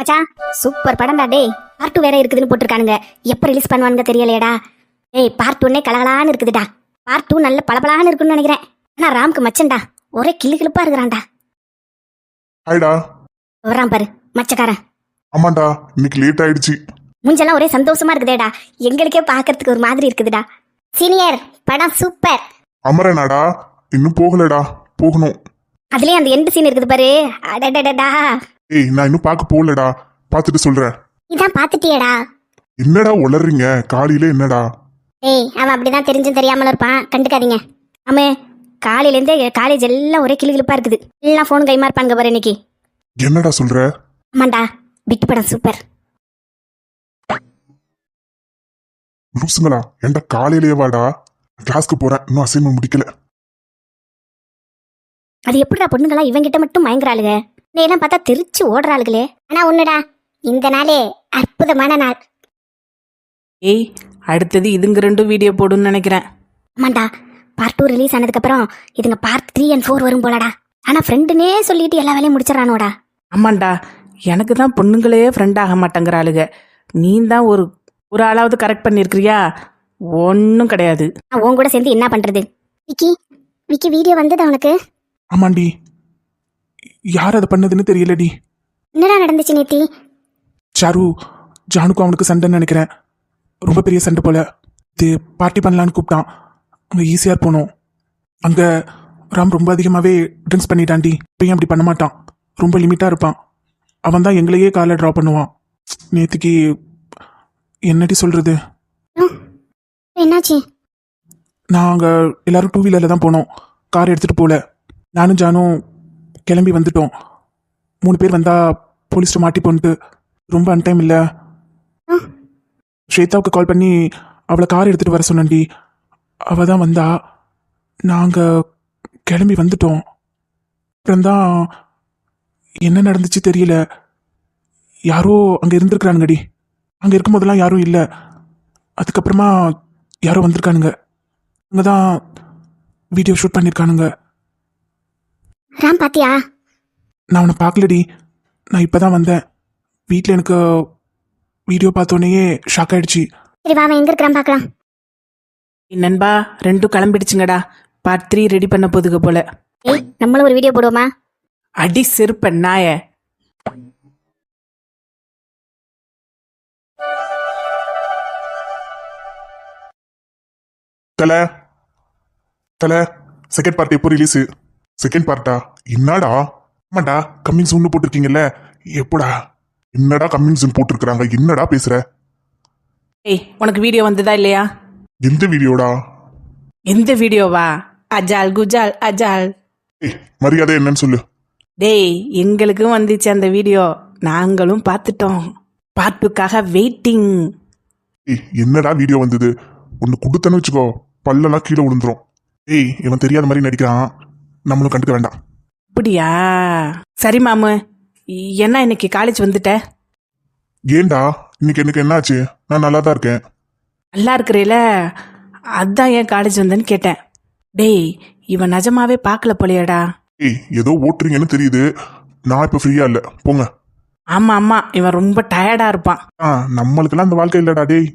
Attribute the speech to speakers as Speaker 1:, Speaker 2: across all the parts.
Speaker 1: மச்சான் சூப்பர் படம்டா டேய். பார்ட் 2 வேற இருக்குதுன்னு போட்டிருக்கானுங்க. எப்போ ரிலீஸ் பண்ணுவானுங்க தெரியலையேடா. டேய் பார்ட் 1 கலகலான்னு இருக்குதுடா. பார்ட் 2 நல்ல பளபளான்னு இருக்குன்னு நினைக்கிறேன். ஆனா ராம்க்கு மச்சன்டா ஒரே கிளுகிளுப்பா இருக்கிறான்டா.
Speaker 2: ஹாய்டா.
Speaker 1: வரான் பாரு மச்சக்காரன்.
Speaker 2: ஆமாண்டா, இன்னைக்கு லேட் ஆயிடுச்சு.
Speaker 1: முஞ்செல்லாம் ஒரே சந்தோஷமா இருக்குதேடா. எங்களுக்கே பார்க்கறதுக்கு ஒரு மாதிரி இருக்குதுடா. சீனியர் படம் சூப்பர்.
Speaker 2: அமரனாடா, இன்னும் போகலடா, போகணும்.
Speaker 1: அதுலயே அந்த எண்டு சீன் இருக்குது பாரு. அடடடடா.
Speaker 2: ஏய், நான் இன்னும் பார்க்க போகலடா, பார்த்துட்டு சொல்றேன்.
Speaker 1: இதான் பாத்துட்டியேடா.
Speaker 2: என்னடா உளறீங்க காலையில? என்னடா
Speaker 1: ஏய் அவன் அப்படிதான் தெரிஞ்சும் தெரியாமல இருப்பான், கண்டுக்காதீங்க. ஆமே காலையிலேருந்தே காலேஜ் எல்லாம் ஒரே கிளுகிளுப்பா இருக்குது. எல்லாம் ஃபோன் கைமா இருப்பாங்க பாரு இன்னைக்கு.
Speaker 2: என்னடா சொல்ற?
Speaker 1: ஆமாண்டா பிட்டு படம் சூப்பர்.
Speaker 2: லூசுங்களா, ஏன்டா காலையிலேயே வாடா. கிளாஸ்க்கு போறேன், இன்னும் அசைன்மெண்ட் முடிக்கல.
Speaker 1: அது எப்படிடா பொண்ணுங்களா இவங்கிட்ட மட்டும் மயங்குறாளுங்க? எல்லாம் பார்த்தா தெரிச்சு ஓடுறாளுகளே. ஆனா ஒண்ணுடா, இந்த நாளே அற்புதமான நாள்.
Speaker 3: ஏய், அடுத்தது இதுங்க ரெண்டும் வீடியோ போடுன்னு நினைக்கிறேன்.
Speaker 1: ஆமாண்டா, பார்ட் 2 ரிலீஸ் ஆனதுக்கு அப்புறம் இதுங்க பார்ட் 3 and 4 வரும் போலடா. ஆனா ஃப்ரெண்டுனே சொல்லிட்டு எல்லா வேலையும் முடிச்சிடறானோடா.
Speaker 3: ஆமாண்டா, எனக்கு தான் பொண்ணுங்களே ஃப்ரெண்ட் ஆக மாட்டேங்கிறாளுங்க. நீ தான் ஒரு ஆளாவது கரெக்ட் பண்ணியிருக்கிறியா? ஒன்றும் கிடையாது.
Speaker 1: நான் உன் கூட சேர்ந்து என்ன பண்றது? விக்கி விக்கி வீடியோ வந்ததா உனக்கு?
Speaker 2: ஆமாண்டி, யார் அதை பண்ணதுன்னு தெரியலடி.
Speaker 1: என்னடா நடந்துச்சு நேத்தி?
Speaker 2: சாரு, ஜானுக்கும் அவனுக்கு சண்டைன்னு நினைக்கிறேன். ரொம்ப பெரிய சண்டை போல. இது பார்ட்டி பண்ணலான்னு கூப்பிட்டான். அங்கே ஈஸியாக போனோம். அங்கே ராம் ரொம்ப அதிகமாகவே ட்ரிங்க்ஸ் பண்ணிட்டான்டி. இப்பயும் அப்படி பண்ண மாட்டான், ரொம்ப லிமிட்டாக இருப்பான். அவன் தான் எங்களையே காலை ட்ரா பண்ணுவான். நேற்றுக்கு என்னடி சொல்கிறது,
Speaker 1: என்னாச்சு?
Speaker 2: நாங்கள் எல்லாரும் 2 வீலரில் தான் போனோம், கார் எடுத்துகிட்டு போகல. நானும் ஜானும் கிளம்பி வந்துட்டோம். 3 பேர் வந்தால் போலீஸ்ட்டு மாட்டி போன்ட்டு ரொம்ப அன்டைம் இல்லை. ஸ்வேதாவுக்கு கால் பண்ணி அவளை கார் எடுத்துகிட்டு வர சொன்னேன்டி. அவள் தான் வந்தா. நாங்கள் கிளம்பி வந்துட்டோம். அப்புறம்தான் என்ன நடந்துச்சு தெரியல. யாரோ அங்கே இருந்திருக்கிறானுங்கடி. அங்கே இருக்கும் போதெல்லாம் யாரும் இல்லை. அதுக்கப்புறமா யாரோ வந்திருக்கானுங்க. அங்கே தான் வீடியோ ஷூட் பண்ணியிருக்கானுங்க.
Speaker 1: ராம் பாத்தியா?
Speaker 2: நான் அவனை பார்க்கலடி, நான் இப்போ தான் வந்தேன். வீட்டில் எனக்கு வீடியோ பார்த்தோன்னே ஷாக் ஆயிடுச்சு.
Speaker 1: சரி வா, அவன் எங்க இருக்கிறான் பார்க்கலாம்.
Speaker 3: நண்பா, ரெண்டும் கிளம்பிடுச்சுங்கடா. பார்ட் 3 ரெடி பண்ண போதுக போல.
Speaker 1: ஏய் நம்மளும் ஒரு வீடியோ போடுவோமா?
Speaker 3: அடி செருப்ப நாய.
Speaker 2: தலை தலை, செகண்ட் பார்ட் எப்போ ரிலீஸு? செகண்ட் பார்ட்டா? என்னடா? ஆமாண்டா, கம்மிங் சூன் போட்டிருக்கீங்கல்ல, எப்படா? என்னடா கம்மிங் சூன் போட்டிருக்கிறாங்க? என்னடா பேசுற?
Speaker 3: ஏய், உனக்கு வீடியோ வந்ததா இல்லையா?
Speaker 2: எந்த வீடியோடா?
Speaker 3: எந்த வீடியோவா? அஜால் குஜால் அஜால்.
Speaker 2: ஏய், மரியாதை என்னன்னு சொல்லு.
Speaker 3: டேய், எங்களுக்கும் வந்துச்சு அந்த வீடியோ, நாங்களும் பார்த்துட்டோம். பார்ட் 2க்காக வெயிட்டிங்.
Speaker 2: ஏய், என்னடா வீடியோ வந்தது? ஒன்று கொடுத்தன்னு வச்சுக்கோ, பல்லெல்லாம் கீழே விழுந்துரும். ஏய், இவன் தெரியாத மாதிரி நடிக்கிறான், நம்மளும் கண்டுக்க வேண்டாம்.
Speaker 3: அப்படியா? சரி மாமு, என்ன இன்னைக்கு காலேஜ் வந்துட்ட?
Speaker 2: ஏண்டா இன்னைக்கு எனக்கு என்னாச்சு? நான் நல்லா தான் இருக்கேன்.
Speaker 3: நல்லா இருக்கிறேல, அதான் ஏன் காலேஜ் வந்தேன்னு கேட்டேன். டேய், இவன் நிஜமாவே பார்க்கல போலையாடா.
Speaker 2: ஏய், ஏதோ ஓட்டுறீங்கன்னு தெரியுது. நான் இப்போ ஃப்ரீயா இல்லை, போங்க.
Speaker 3: ஆமா ஆமா, இவன் ரொம்ப டயர்டா இருப்பான்.
Speaker 2: நம்மளுக்கெல்லாம் அந்த வாழ்க்கை இல்லடா. டேய்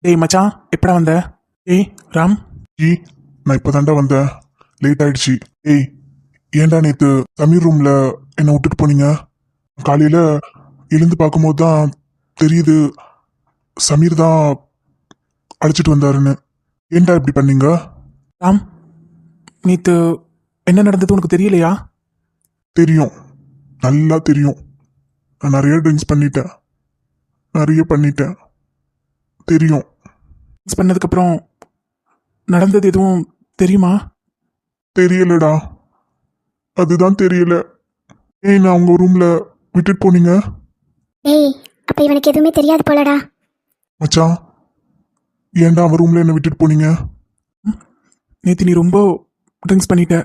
Speaker 2: டேய் மச்சான், எப்படா வந்த? ஏய் ராம், நான் இப்போதான்டா வந்தேன், லேட் ஆயிடுச்சு. ஏய், ஏன்டா நேத்து சமீர் ரூம்ல என்னை விட்டுட்டு போனீங்க? காலையில எழுந்து பார்க்கும்போது தான் தெரியுது சமீர் தான் அழைச்சிட்டு வந்தாருன்னு. ஏன்டா இப்படி பண்ணீங்க? ராம், நேத்து என்ன நடந்தது உனக்கு தெரியலையா? தெரியும், நல்லா தெரியும். நான் நிறைய ட்ரிங்க்ஸ் பண்ணிட்டேன், நிறைய பண்ணிட்டேன், தெரியும். ட்ரிங்க்ஸ் பண்ணதுக்கப்புறம் நடந்தது எதுவும் தெரியுமா? தெரியலடா, அதுதான் தெரியல. ஏன் நான் உங்க ரூம்ல விட்டுட்டு போனீங்க?
Speaker 1: ஏய் அப்ப இவனுக்கு எதுவுமே தெரியாது போலடா.
Speaker 2: மச்சான், ஏன்டா அவன் ரூம்ல என்ன விட்டுட்டு போனீங்க? நேத்து நீ ரொம்ப ட்ரிங்க்ஸ் பண்ணிட்ட.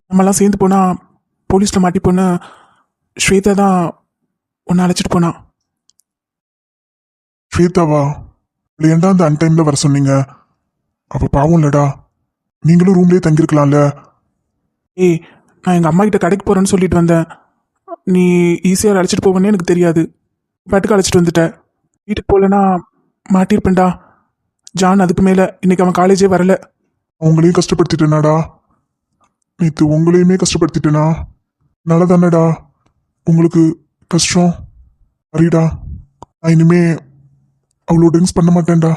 Speaker 2: நம்மலாம் சேர்ந்து போனா போலீஸ்ல மாட்டி போன ஸ்வேதா தான் உன்னை அழைச்சிட்டு போனா. ஸ்வேதாவா? ஏன்டா அந்த அன்டைம்ல வர சொன்னீங்க? அப்ப பாவம் இல்லடா, நீங்களும் ரூம்லயே தங்கியிருக்கலாம்ல. ஏய், நான் எங்கள் அம்மா கிட்ட கடைக்கு போகிறேன்னு சொல்லிட்டு வந்தேன். நீ ஈஸியாக அழைச்சிட்டு போவேன்னு எனக்கு தெரியாது. பாட்டுக்கு அழைச்சிட்டு வந்துட்டேன். வீட்டுக்கு போகலன்னா மாட்டியிருப்பேன்டா. ஜான் அதுக்கு மேலே இன்னைக்கு அவன் காலேஜே வரல.
Speaker 4: அவங்களையும் கஷ்டப்படுத்திட்டேனாடா? நேற்று உங்களையுமே கஷ்டப்படுத்திட்டேனா? நல்லா தானடா உங்களுக்கு கஷ்டம்? சரிடா, நான் இனிமே அவ்வளோ ட்ரிங்க்ஸ் பண்ண மாட்டேன்டா.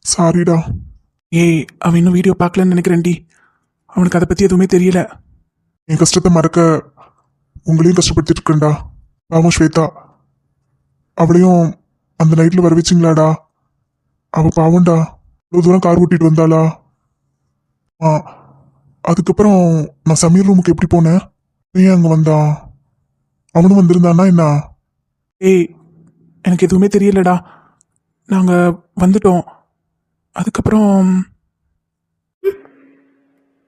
Speaker 4: சாரிடா.
Speaker 2: ஏய், அவன் இன்னும் வீடியோ பார்க்கலன்னு நினைக்கிறேன்டி. அவனுக்கு அதை பற்றி எதுவுமே தெரியல.
Speaker 4: என் கஷ்டத்தை மறக்க உங்களையும் கஷ்டப்படுத்திட்டு இருக்கேன்டா. பாவம் ஸ்வேதா, அவளையும் அந்த நைட்டில் வர வச்சிங்களாடா? அவள் பாவம்டா, இவ்வளோ தூரம் கார் ஓட்டிட்டு வந்தாளா? ஆ, அதுக்கப்புறம் நான் சமீர் ரூமுக்கு எப்படி போனேன்? ஏன் அங்கே வந்தான்? அவனும் வந்திருந்தானா என்ன?
Speaker 2: ஏய், எனக்கு எதுவுமே தெரியலடா. நாங்கள் வந்துட்டோம். அதுக்கப்புறம்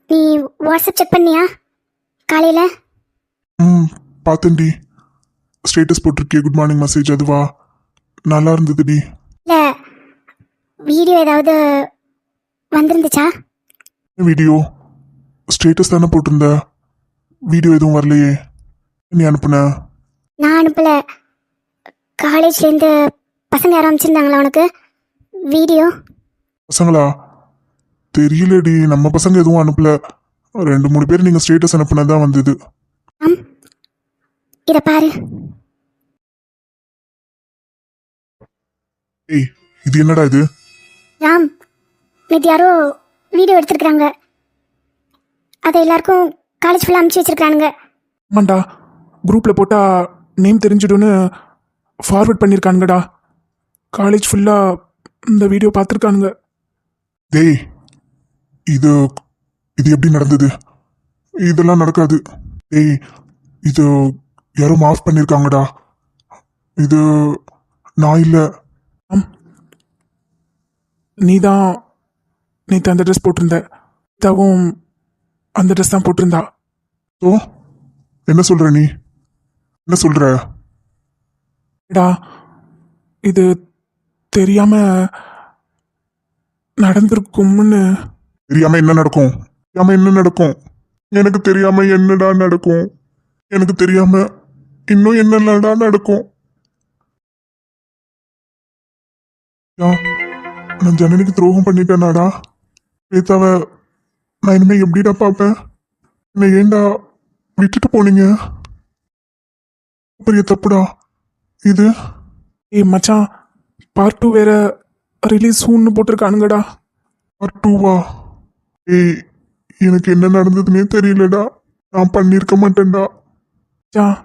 Speaker 1: நீ வாட்ஸ்அப் செக் பண்ணியா காலையில்?
Speaker 4: ம், பார்த்தேன்டி. ஸ்டேட்டஸ் போட்டிருக்கே குட் மார்னிங் மெசேஜ், அதுவா? நல்லா இருந்ததுடி.
Speaker 1: இல்லை, வீடியோ ஏதாவது வந்திருந்துச்சா?
Speaker 4: வீடியோ ஸ்டேட்டஸ் தானே போட்டிருந்த, வீடியோ எதுவும் வரலையே. நீ அனுப்புன?
Speaker 1: நான் அனுப்பல. காலேஜ்லேருந்து பசங்க யாரும் அமைச்சிருந்தாங்களா உனக்கு வீடியோ?
Speaker 4: பசங்களா? தெரியலடி, நம்ம பசங்க எதுவும் அனுப்பல. 2-3 பேர் நீங்கள் ஸ்டேட்டஸ் அனுப்புனதான் வந்தது.
Speaker 1: ஆம், இதை பாரு.
Speaker 4: ஏய், இது என்னடா இது?
Speaker 1: ராம், நேற்று யாரோ வீடியோ எடுத்துருக்குறாங்க. அதை எல்லாருக்கும் காலேஜ் ஃபுல்லாக அனுப்பிச்சி வச்சிருக்கானுங்க.
Speaker 2: ஆமாண்டா, குரூப்பில் போட்டால் நேம் தெரிஞ்சிடும்னு ஃபார்வர்ட் பண்ணியிருக்கானுங்கடா. காலேஜ் ஃபுல்லாக இந்த வீடியோ பார்த்துருக்கானுங்க.
Speaker 4: டேய், இது இது எப்படி நடந்தது? இதெல்லாம் நடக்காது. டேய், இது யாரும் மாஃப் பண்ணியிருக்காங்கடா. இது நான் இல்லை.
Speaker 2: நீ தான் நேற்று அந்த ட்ரெஸ் போட்டிருந்த. தவும் அந்த ட்ரெஸ் தான் போட்டிருந்தா.
Speaker 4: ஓ, என்ன சொல்ற நீ? என்ன சொல்ற?
Speaker 2: டா, இது தெரியாம நடந்திருக்கும்னு.
Speaker 4: தெரியாம என்ன நடக்கும்? தெரியாம என்ன நடக்கும்? எனக்கு தெரியாம என்னடா நடக்கும்? எனக்கு தெரியாம இன்னும் என்னடா நடக்கும்? யா, நான் ஜனனிக்கு துரோகம் பண்ணிட்டேனாடா? ஸ்வேதாவை நான் இனிமே எப்படிடா பார்ப்பேன்? என்னை ஏன்டா விட்டுட்டு போனீங்க? பெரிய தப்புடா இது.
Speaker 2: ஏய் மச்சான், பார்ட் 2 வேற ரிலீஸ் சூன்னு போட்டிருக்கானுங்கடா.
Speaker 4: பார்ட் 2வா? ஏய், எனக்கு என்ன நடந்ததுன்னே தெரியலடா. நான் பண்ணியிருக்க மாட்டேன்டா.
Speaker 2: மச்சான்,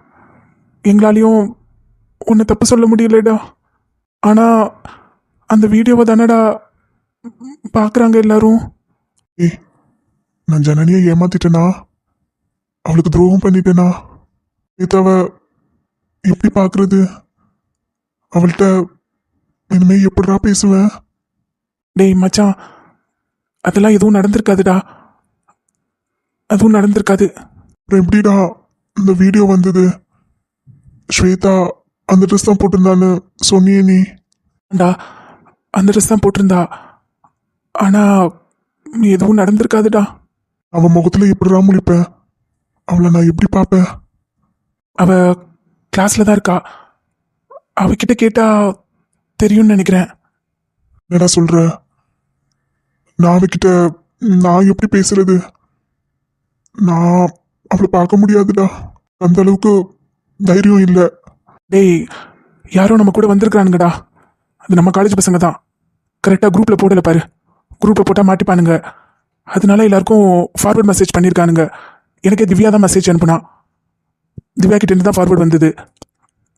Speaker 2: எங்களாலையும் உன்னை தப்பு சொல்ல முடியலடா. ஆனால் அந்த வீடியோவை தானடா பார்க்குறாங்க எல்லாரும்.
Speaker 4: ஏய், நான் ஜனனியை ஏமாத்திட்டேனா? அவளுக்கு துரோகம் பண்ணிட்டேனா? ஸ்வேதாவை எப்படி பார்க்கறது? அவள்கிட்ட இனிமே எப்படிடா பேசுவேன்?
Speaker 2: டேய் மச்சான், அதெல்லாம் எதுவும் நடந்திருக்காதுடா. அதுவும் நடந்திருக்காது.
Speaker 4: அப்புறம் எப்படிடா இந்த வீடியோ வந்தது? ஸ்வேதா அந்த ட்ரெஸ் தான் போட்டிருந்தான்னு சொன்னியே நீ.
Speaker 2: டா, அந்த ட்ரெஸ் தான் போட்டிருந்தா. ஆனால் எதுவும் நடந்திருக்காதுடா.
Speaker 4: அவன் முகத்துல எப்படிடா முழிப்பேன்? அவளை நான் எப்படி பார்ப்பேன்?
Speaker 2: அவ கிளாஸில் தான் இருக்கா. அவகிட்ட கேட்டா தெரியும்னு நினைக்கிறேன்.
Speaker 4: என்னடா சொல்ற? நான் அவகிட்ட நான் எப்படி பேசுறது? நான் அவளை பார்க்க முடியாதுடா. அந்த அளவுக்கு தைரியம் இல்லை.
Speaker 2: டேய், யாரோ நம்ம கூட வந்திருக்கிறானுங்கடா. அது நம்ம காலேஜ் பசங்க தான். கரெக்டாக குரூப்பில் போடல பாரு. குரூப்பில் போட்டால் மாட்டிப்பானுங்க. அதனால எல்லாருக்கும் ஃபார்வர்ட் மெசேஜ் பண்ணியிருக்கானுங்க. எனக்கே திவ்யா தான் மெசேஜ் அனுப்புனா. திவ்யா கிட்டேருந்து தான் ஃபார்வர்ட் வந்தது.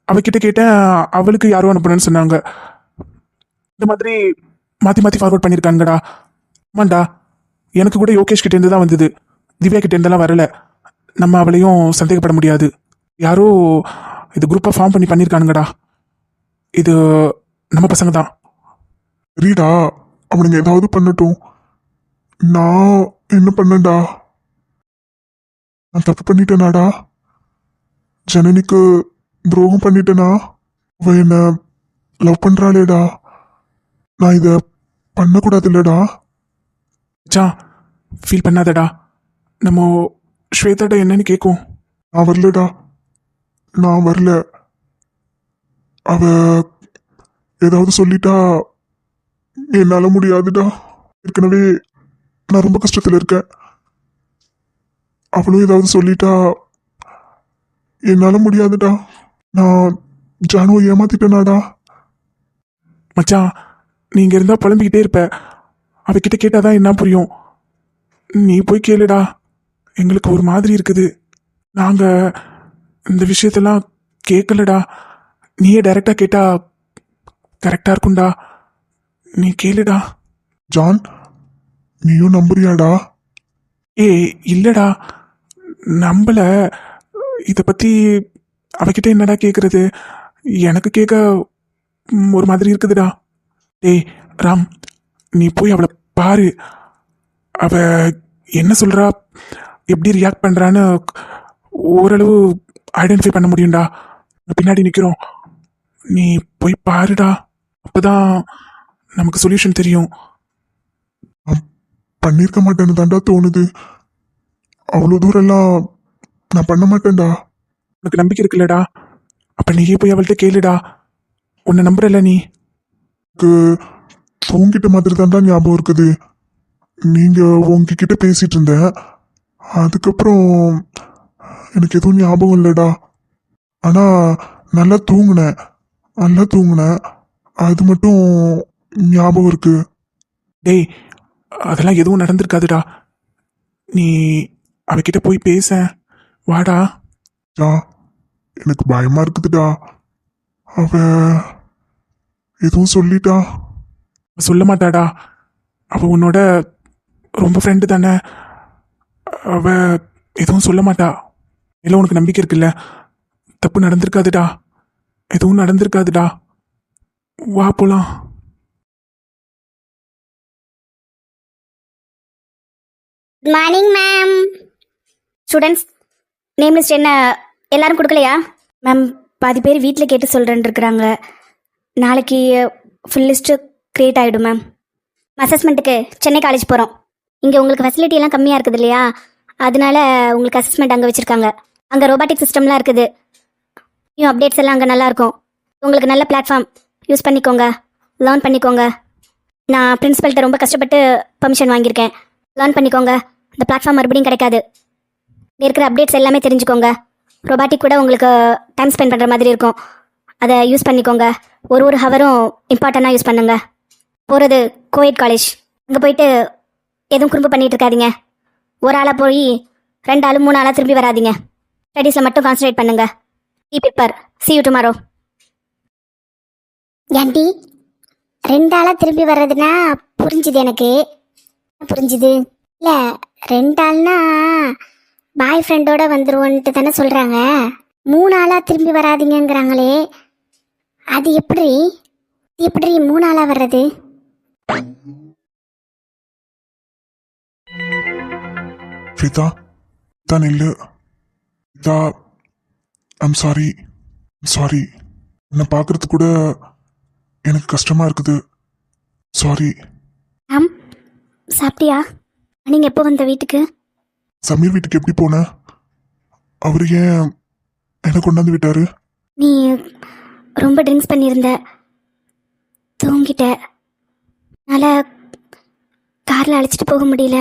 Speaker 2: அவகிட்ட கேட்டேன், அவளுக்கு யாரோ அனுப்புனேன்னு சொன்னாங்க. இந்த மாதிரி மாற்றி மாற்றி ஃபார்வர்ட் பண்ணியிருக்கானுங்கடா. ஆமாண்டா, எனக்கு கூட யோகேஷ் கிட்டேருந்து தான் வந்தது. திவ்யா கிட்டேருந்தெல்லாம் வரல. நம்ம அவளையும் சந்தேகப்பட முடியாது. யாரோ இது குரூப்பாக ஃபார்ம் பண்ணியிருக்கானுங்கடா. இது நம்ம பசங்க தான்.
Speaker 4: சரிடா, அவனுங்க ஏதாவது பண்ணட்டும். நான் என்ன பண்ணேன்டா? நான் தப்பு பண்ணிட்டேனாடா? ஜனனிக்கு துரோகம் பண்ணிட்டேனா? அவ என்ன லவ் பண்றாளேடா. நான் இதை பண்ணக்கூடாது இல்லடா.
Speaker 2: மச்சான், ஃபீல் பண்ணாதடா. நம்ம ஸ்வேதாட்ட என்னன்னு கேட்கும்.
Speaker 4: நான் வரலடா, நான் வரல. அவ ஏதாவது சொல்லிட்டா என்னால முடியாதுடா. ஏற்கனவே நான் ரொம்ப கஷ்டத்துல இருக்கேன். அவளும் ஏதாவது சொல்லிட்டா என்னால முடியாதுடா. நான் ஜானுவை ஏமாத்திட்டேனாடா.
Speaker 2: மச்சான், நீங்க இருந்தா புலம்பிக்கிட்டே இருப்ப. அவகிட்ட கேட்டாதான் என்ன புரியும். நீ போய் கேளுடா. எங்களுக்கு ஒரு மாதிரி இருக்குது. நாங்க இந்த விஷயத்தெல்லாம் கேட்கலடா. நீயே டைரக்டா கேட்டா கரெக்டா இருக்கும்டா. நீ கேளுடா.
Speaker 4: ஜான், நீயும் நம்புறியாடா?
Speaker 2: ஏய் இல்லடா, நம்பல. இத பத்தி அவகிட்ட என்னடா கேக்குறது? எனக்கு கேட்க ஒரு மாதிரி இருக்குதுடா. டேய் ராம், நீ போய் அவளை பாரு. அவ என்ன சொல்றா, எப்படி ரியாக்ட் பண்றான்னு ஓரளவு ஐடென்டிஃபை பண்ண முடியும்டா. பின்னாடி நிக்கிறோம். நீ போய் பாருடா. அப்பதான் நமக்கு சொல்யூஷன் தெரியும்.
Speaker 4: பண்ணியிருக்க மாட்டேன்னு தான்டா தோணுது. அவ்வளோ தூரம்லாம் நான் பண்ண மாட்டேன்டா.
Speaker 2: உனக்கு நம்பிக்கை இருக்குல்லடா, அப்ப நீயே போய் அவள்கிட்ட கேளுடா. உன்னை நம்புறல நீ.
Speaker 4: எனக்கு உங்ககிட்ட மாதிரி தான்டா ஞாபகம் இருக்குது. நீங்க உங்ககிட்ட பேசிட்டு இருந்தேன். அதுக்கப்புறம் எனக்கு எதுவும் ஞாபகம் இல்லைடா. ஆனா நல்லா தூங்குனேன், நல்லா தூங்குனேன். அது மட்டும் ஞாபகம் இருக்கு.
Speaker 2: டேய், அதெல்லாம் எதுவும் நடந்திருக்காதுடா. நீ அவகிட்ட போய் பேச வாடா.
Speaker 4: ஜா, எனக்கு பயமா இருக்குதுடா. அவ எதுவும் சொல்லிட்டா?
Speaker 2: சொல்ல மாட்டாடா. அவ உன்னோட ரொம்ப ஃப்ரெண்டு தானே. அவ எதுவும் சொல்ல மாட்டா. இல்லை, உனக்கு நம்பிக்கை இருக்குல்ல. தப்பு நடந்திருக்காதுடா. எதுவும் நடந்திருக்காதுடா. வா போலாம்.
Speaker 1: Good morning ma'am. Students name list என்ன எல்லாரும் கொடுக்கலையா? மேம், பாதி பேர் வீட்டில் கேட்டு சொல்கிறேன்னு இருக்கிறாங்க. நாளைக்கு ஃபுல் லிஸ்ட்டு க்ரியேட் ஆகிடும் மேம். அசஸ்மெண்ட்டுக்கு சென்னை காலேஜ் போகிறோம். இங்கே உங்களுக்கு ஃபெசிலிட்டி எல்லாம் கம்மியாக இருக்குது இல்லையா, அதனால உங்களுக்கு அசஸ்மெண்ட் அங்கே வச்சுருக்காங்க. அங்கே ரோபாட்டிக் சிஸ்டம்லாம் இருக்குது. நியூ அப்டேட்ஸ் எல்லாம் அங்கே நல்லாயிருக்கும். உங்களுக்கு நல்ல பிளாட்ஃபார்ம் யூஸ் பண்ணிக்கோங்க, லேர்ன் பண்ணிக்கோங்க. நான் பிரின்ஸிபல்கிட்ட ரொம்ப கஷ்டப்பட்டு பர்மிஷன் வாங்கியிருக்கேன். லேர்ன் பண்ணிக்கோங்க. இந்த பிளாட்ஃபார்ம் மறுபடியும் கிடைக்காது. இங்க இருக்கிற அப்டேட்ஸ் எல்லாமே தெரிஞ்சுக்கோங்க. ரொபாட்டிக் கூட உங்களுக்கு டைம் ஸ்பெண்ட் பண்ணுற மாதிரி இருக்கும். அதை யூஸ் பண்ணிக்கோங்க. ஒரு ஹவரும் இம்பார்ட்டண்ட்டாக யூஸ் பண்ணுங்க. போகிறது கோயட் காலேஜ். அங்கே போயிட்டு எதுவும் குறும்பு பண்ணிட்டு இருக்காதீங்க. ஒரு ஆளாக போய் 2 ஆள் 3 ஆளாக திரும்பி வராதீங்க. ஸ்டடீஸில் மட்டும் கான்சன்ட்ரேட் பண்ணுங்க. Paper see you tomorrow.
Speaker 5: ஏன்டி 2 ஆளா திரும்பி வர்றதுன்னா புரிஞ்சுது எனக்கு. புரிஞ்சுது இல்லை, 2 ஆள்னா பாய் ஃப்ரெண்டோட வந்துருவோன்ட்டு தானே சொல்கிறாங்க. 3 ஆளா திரும்பி வராதிங்கங்கிறாங்களே, அது எப்படி 3 ஆளா வர்றது?
Speaker 4: ஸ்வேதா, தான் இல்லை. Shweta, I'm sorry. சாரி, என்னை பார்க்கறது கூட எனக்கு கஷ்டமா இருக்குது. சாரி.
Speaker 1: மேம், சாப்பிட்டியா? நீங்கள் எப்போ வந்த வீட்டுக்கு?
Speaker 4: சமீர் வீட்டுக்கு எப்படி போன? அவர் ஏன் என்னை கொண்டாந்து விட்டாரு?
Speaker 1: நீ ரொம்ப ட்ரிங்க்ஸ் பண்ணியிருந்த, தூங்கிட்ட. அதனால் காரில் அழைச்சிட்டு போக முடியல.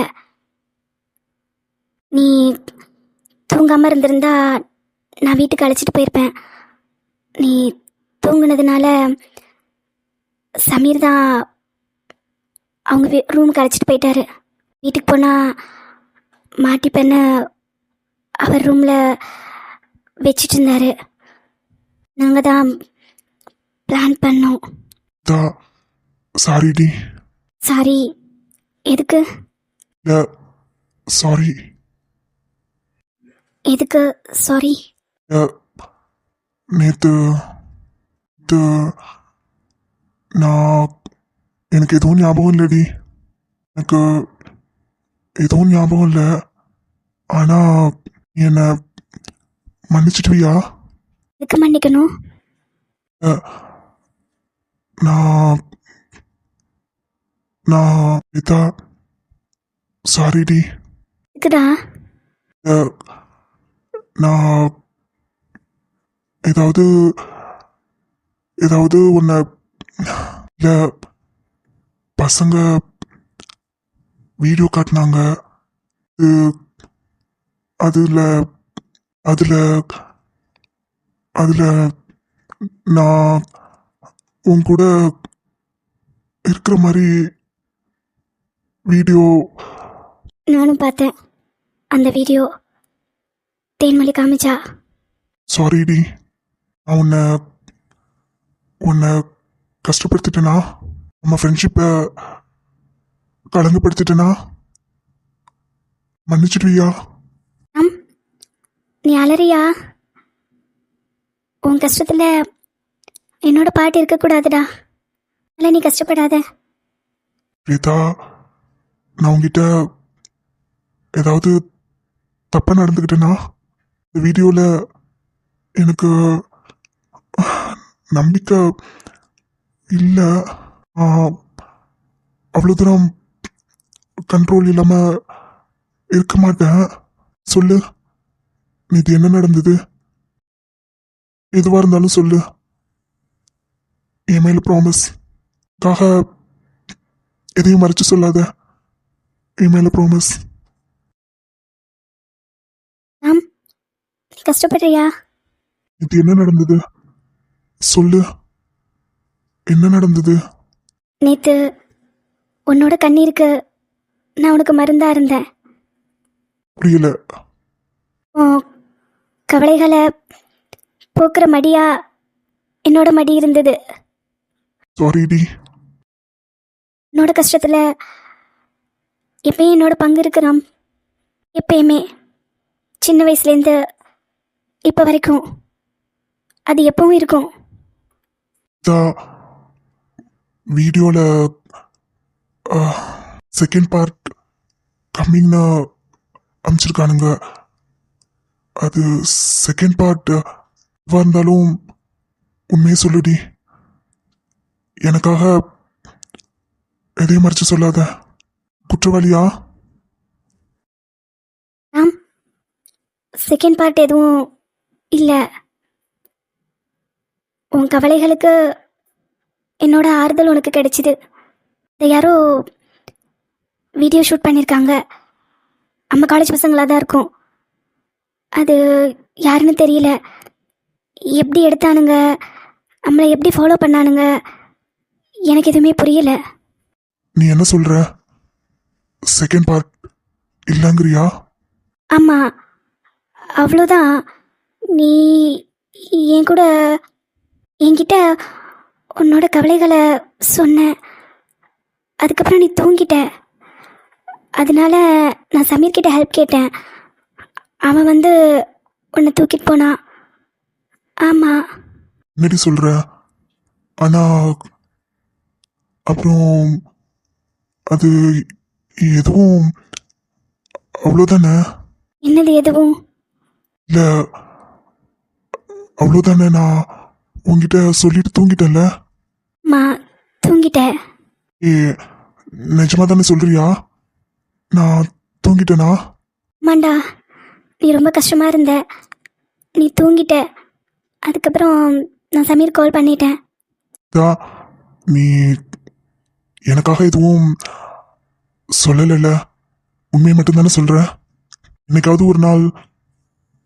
Speaker 1: நீ தூங்காமல் இருந்திருந்தா நான் வீட்டுக்கு அழைச்சிட்டு போயிருப்பேன். நீ தூங்குனதுனால சமீர் தான் அவங்க ரூமுக்கு அழைச்சிட்டு போயிட்டாரு. வீட்டுக்கு போனால் மாட்டிப்பேன்னு அவர் ரூமில் வச்சிட்டு இருந்தாரு. நாங்கள் தான் பிளான் பண்ணோம்.
Speaker 4: ஸ்வேதா, சாரிடி.
Speaker 1: சாரி. எதுக்கு?
Speaker 4: இல்லை, சாரி.
Speaker 1: எதுக்கு சாரி?
Speaker 4: நேத்து நான் எனக்கு எதுவும் ஞாபகம் இல்லடி. எனக்கு எதுவும் ஞாபகம் இல்லை. ஆனால் என்னை மன்னிச்சிடுவியா?
Speaker 1: எதுக்கு மன்னிக்கணும்?
Speaker 4: நான் நான் இதா சாரிடி.
Speaker 1: இதுக்குடா
Speaker 4: அஹ், நான் ஏதாவது ஏதாவது ஒன்று இல்லை, பசங்க வீடியோ காட்டினாங்க. அது- அதுல அதுல அதுல நான் உன் கூட இருக்கிற மாதிரி வீடியோ.
Speaker 1: நானும் பார்த்தேன் அந்த வீடியோ. தேன்மொழி காமிச்சா.
Speaker 4: சாரிடி, நான் உன்னை கஷ்டப்படுத்திட்டேனா? நம்ம ஃப்ரெண்ட்ஷிப்பை கலங்கப்படுத்திட்டேனா? மன்னிச்சிடுவியா?
Speaker 1: ஆம், நீ அலறியா? உன் கஷ்டத்தில் என்னோட பாட்டு இருக்கக்கூடாதுடா. இல்லை, நீ கஷ்டப்படாத.
Speaker 4: ஸ்வேதா, நான் உங்ககிட்ட ஏதாவது தப்பா நடந்துக்கிட்டேனா? இந்த வீடியோவில் எனக்கு நம்பிக்கை இல்லை. அவ்வளோ தூரம் கண்ட்ரோல் இல்லாமல் இருக்க மாட்டேன். சொல்லு, இது என்ன நடந்தது? எதுவாக இருந்தாலும் சொல்லு. என் மேல ப்ராமிஸ். காக எதையும் மறைச்சு சொல்லாத. என் மேல ப்ராமிஸ்.
Speaker 1: ஆம், நீ கஷ்டப்படுறியா?
Speaker 4: இது என்ன நடந்தது? சொல்லு, என்ன நடந்தது?
Speaker 1: நேற்று உன்னோட கண்ணீருக்கு நான் உனக்கு மருந்தாக இருந்தேன்.
Speaker 4: புரியல.
Speaker 1: உன் கவலைகளை போக்குற மடியா என்னோட மடி இருந்தது.
Speaker 4: சாரிடி.
Speaker 1: என்னோட கஷ்டத்தில் எப்பயும் என்னோட பங்கு இருக்கிறான். எப்பயுமே சின்ன வயசுலேருந்து இப்போ வரைக்கும் அது எப்பவும் இருக்கும்.
Speaker 4: வீடியோவில் செகண்ட் பார்ட் கம்மிங்னு அமைச்சிருக்கானுங்க. அது செகண்ட் பார்ட் எதுவாக இருந்தாலும் உண்மையை சொல்லுடி. எனக்காக எதையும் மறைச்சு சொல்லாத. குற்றவாளியா?
Speaker 1: ஆம், செகண்ட் பார்ட் எதுவும் இல்லை. உன் கவலைகளுக்கு என்னோட ஆறுதல் உனக்கு கிடைச்சிது. இதை யாரோ வீடியோ ஷூட் பண்ணியிருக்காங்க. நம்ம காலேஜ் பசங்களாக தான் இருக்கும். அது யாருன்னு தெரியல. எப்படி எடுத்தானுங்க, நம்மளை எப்படி ஃபாலோ பண்ணானுங்க, எனக்கு எதுவுமே புரியல.
Speaker 4: நீ என்ன சொல்ற? செகண்ட் பார்ட் இல்லைங்கிறியா?
Speaker 1: ஆமாம், அவ்வளோதான். நீ என் கூட என்கிட்ட உன்னோட கவலைகளை சொன்ன. அதுக்கப்புறம் நீ தூங்கிட்ட. அதனால நான் சமீர்கிட்ட ஹெல்ப் கேட்டேன். அவன் வந்து உன்னை தூக்கிட்டு போனான். ஆமாம்.
Speaker 4: என்னடி சொல்ற? ஆனா அப்புறம் அது எதுவும் அவ்வளோதானே?
Speaker 1: என்னது எதுவும்?
Speaker 4: இல்லை, அவ்வளோதானே. நான் உங்ககிட்ட சொல்லிட்டு தூங்கிட்டேன்ல.
Speaker 1: மா, தூங்கிட்டேன்.
Speaker 4: ஏ, நிஜமா தானே சொல்றியா? நான் தூங்கிட்டேனா?
Speaker 1: ஆமாண்டா, நீ ரொம்ப கஷ்டமாக இருந்த. நீ தூங்கிட்ட. அதுக்கப்புறம் நான் சமீர் கால் பண்ணிட்டேன்.
Speaker 4: நீ எனக்காக எதுவும் சொல்லலைல்ல? உண்மையை மட்டும்தானே சொல்ற? என்னைக்காவது ஒரு நாள்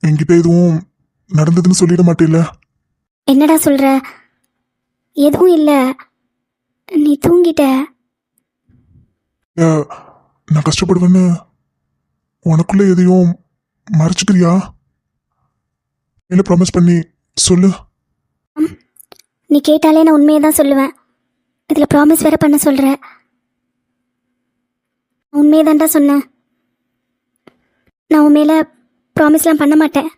Speaker 4: என்கிட்ட எதுவும் நடந்ததுன்னு சொல்லிட மாட்டேல்ல?
Speaker 1: என்னடா சொல்கிற? எதுவும் இல்லை, நீ தூங்கிட்ட.
Speaker 4: இல்ல, நான் கஷ்டப்படுவேன்னு உனக்குள்ள எதையும் மறைச்சிக்கிறியா? என்ன ப்ராமிஸ் பண்ணி சொல்லு.
Speaker 1: நீ கேட்டாலே நான் உண்மையை தான் சொல்லுவேன். இதில் ப்ராமிஸ் வேற பண்ண சொல்கிற. உண்மையை தான்டா சொன்னேன். நான் உன் மேலே ப்ராமிஸ்லாம் பண்ண மாட்டேன்.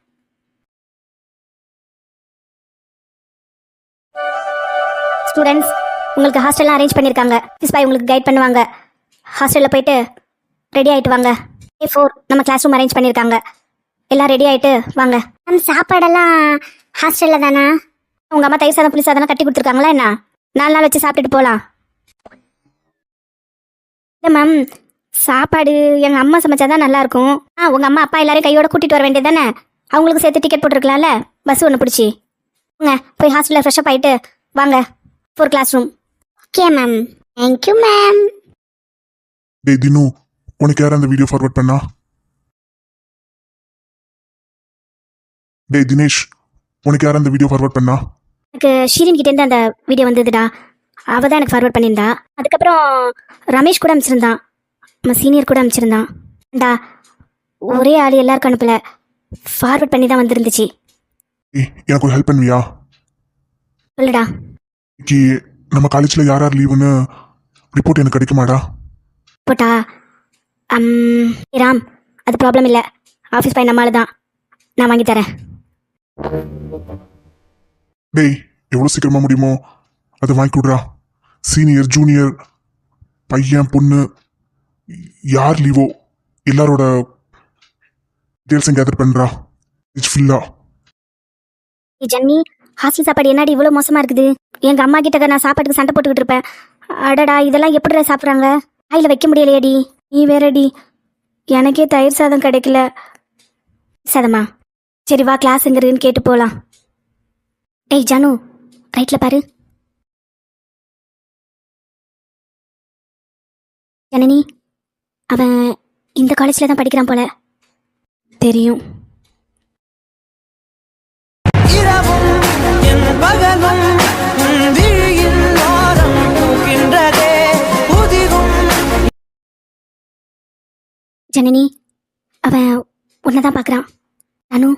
Speaker 1: ஸ்டூடெண்ட்ஸ், உங்களுக்கு ஹாஸ்டல்லாம் அரேஞ்ச் பண்ணியிருக்காங்க. மிஸ் பாய் உங்களுக்கு கைட் பண்ணுவாங்க. ஹாஸ்டலில் போயிட்டு ரெடி ஆகிட்டு வாங்க. A4 நம்ம கிளாஸ் ரூம் அரேஞ்ச் பண்ணியிருக்காங்க. எல்லாம் ரெடி ஆகிட்டு வாங்க.
Speaker 5: மேம் சாப்பாடெல்லாம் ஹாஸ்டலில் தானா?
Speaker 1: உங்கள் அம்மா தயிர் சாதம் புளி சாதம் கட்டி கொடுத்துருக்காங்களா என்ன? 4 நாள் வச்சு சாப்பிட்டுட்டு போகலாம். இல்லை மேம், சாப்பாடு எங்கள் அம்மா சமைச்சாதான் நல்லா இருக்கும். உங்கள் அம்மா அப்பா எல்லாரையும் கையோட கூட்டிகிட்டு வர வேண்டியது தானே? அவங்களுக்கு சேர்த்து டிக்கெட் போட்டிருக்கலாம்ல, பஸ் ஒன்று பிடிச்சி. போய் ஹாஸ்டலில் ஃப்ரெஷ்அப் ஆகிட்டு வாங்க, 4 class room.
Speaker 5: Okay ma'am. Thank you ma'am.
Speaker 4: டேய் தினு, உனக்கு யார் அந்த வீடியோ ஃபார்வர்ட் பண்ணா? டேய் தினேஷ், உனக்கு யார் அந்த வீடியோ ஃபார்வர்ட் பண்ணா?
Speaker 1: எனக்கு ஷீரின் கிட்டேருந்து அந்த வீடியோ வந்ததுடா. அவள் தான் எனக்கு ஃபார்வர்ட் பண்ணியிருந்தா. அதுக்கப்புறம் ரமேஷ் கூட அனுப்பிச்சிருந்தான், நம்ம சீனியர் கூட அனுப்பிச்சிருந்தான். டா ஒரே ஆள் எல்லாருக்கும் அனுப்பல, ஃபார்வர்ட் பண்ணி தான் வந்துருந்துச்சு.
Speaker 4: ஏய், எனக்கு ஒரு ஹெல்ப் பண்ணுவியா?
Speaker 1: சொல்லுடா.
Speaker 4: இன்னைக்கு நம்ம காலேஜில் யார் யார் லீவுன்னு ரிப்போர்ட் எனக்கு கிடைக்குமாடா?
Speaker 1: போட்டா ராம், அது ப்ராப்ளம் இல்லை. ஆஃபீஸ் பையன் நம்மளால தான், நான் வாங்கி தரேன்.
Speaker 4: டேய், எவ்வளோ சீக்கிரமாக முடியுமோ அதை வாங்கி கொடுறா. சீனியர் ஜூனியர் பையன் பொண்ணு யார் லீவோ எல்லாரோட டீட்டெயில்ஸும் கேதர் பண்ணுறா. ஃபுல்லா
Speaker 1: ஜன்னி, ஹாஸ்டல் சாப்பாடு என்னடி இவ்வளோ மோசமாக இருக்குது? எங்கள் அம்மா கிட்ட நான் சாப்பாட்டுக்கு சண்டை போட்டுக்கிட்டு இருப்பேன். அடடா, இதெல்லாம் எப்படி சாப்பிட்றாங்க? வாயில் வைக்க முடியலையேடி. நீ வேறடி, எனக்கே தயிர் சாதம் கிடைக்கல. சாதமா? சரி வா, கிளாஸ் எங்க இருக்குன்னு கேட்டு போகலாம். ஏய் ஜானு, ரைட்டில் பாரு. ஜனனி, அவன் இந்த காலேஜில் தான் படிக்கிறான் போல. தெரியும்.
Speaker 6: இரவும் என் பகலும் உன் விழியில் ஓரம் பூக்கின்றதே புதிரும்.
Speaker 1: ஜனனி, அவன் உன்னை தான் பார்க்குறான். அனு,